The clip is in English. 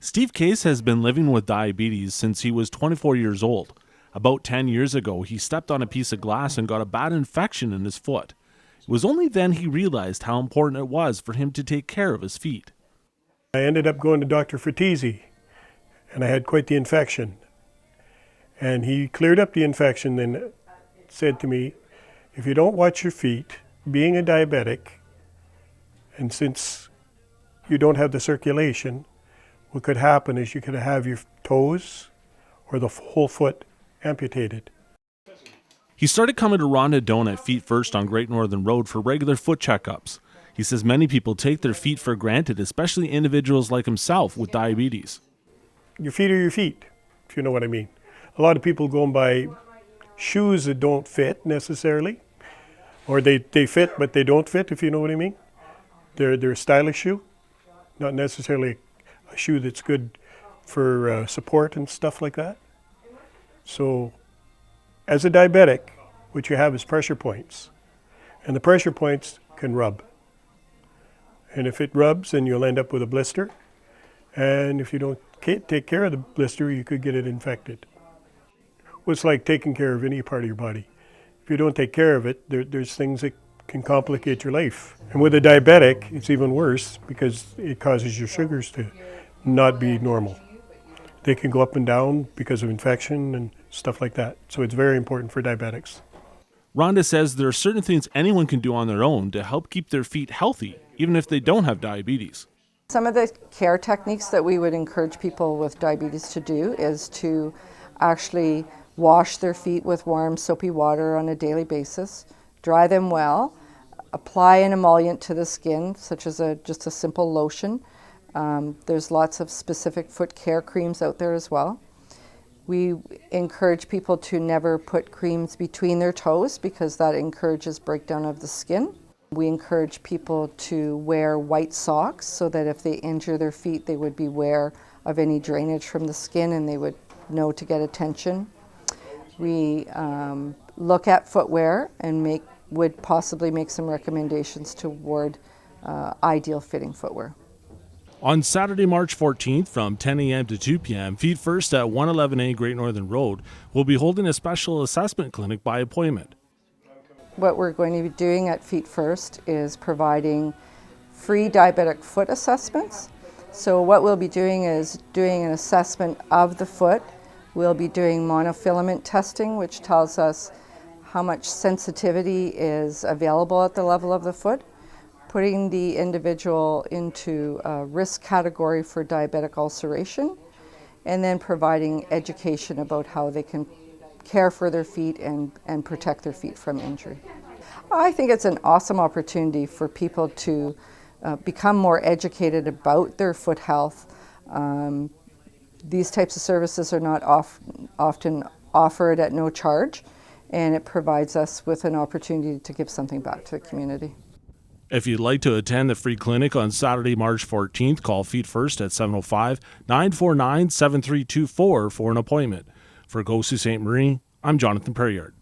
Steve Case has been living with diabetes since he was 24 years old. About 10 years ago, he stepped on a piece of glass and got a bad infection in his foot. It was only then he realized how important it was for him to take care of his feet. I ended up going to Dr. Fratesi, and I had quite the infection. And he cleared up the infection and said to me, if you don't watch your feet, being a diabetic, and since you don't have the circulation, what could happen is you could have your toes or the whole foot amputated. He started coming to Rhonda Doan at Feet First on Great Northern Road for regular foot checkups. He says many people take their feet for granted, especially individuals like himself with diabetes. Your feet are your feet, if you know what I mean. A lot of people go and buy shoes that don't fit necessarily, or they fit but they don't fit, if you know what I mean. They're a stylish shoe, not necessarily a shoe that's good for support and stuff like that. So as a diabetic, what you have is pressure points, and the pressure points can rub. And if it rubs, then you'll end up with a blister, and if you don't take care of the blister, you could get it infected. Well, it's like taking care of any part of your body. If you don't take care of it, there's things that can complicate your life. And with a diabetic, it's even worse because it causes your sugars to not be normal. They can go up and down because of infection and stuff like that. So it's very important for diabetics. Rhonda says there are certain things anyone can do on their own to help keep their feet healthy, even if they don't have diabetes. Some of the care techniques that we would encourage people with diabetes to do is to actually wash their feet with warm soapy water on a daily basis, dry them well, apply an emollient to the skin, such as just a simple lotion. There's lots of specific foot care creams out there as well. We encourage people to never put creams between their toes because that encourages breakdown of the skin. We encourage people to wear white socks so that if they injure their feet, they would be aware of any drainage from the skin and they would know to get attention. We look at footwear and would possibly make some recommendations toward ideal fitting footwear. On Saturday, March 14th from 10 a.m. to 2 p.m., Feet First at 111A Great Northern Road will be holding a special assessment clinic by appointment. What we're going to be doing at Feet First is providing free diabetic foot assessments. So what we'll be doing is doing an assessment of the foot. We'll be doing monofilament testing, which tells us how much sensitivity is available at the level of the foot, putting the individual into a risk category for diabetic ulceration, and then providing education about how they can care for their feet and protect their feet from injury. I think it's an awesome opportunity for people to become more educated about their foot health. These types of services are not often offered at no charge, and it provides us with an opportunity to give something back to the community. If you'd like to attend the free clinic on Saturday, March 14th, call Feet First at 705-949-7324 for an appointment. For Go Sault Ste. Marie, I'm Jonathan Perriard.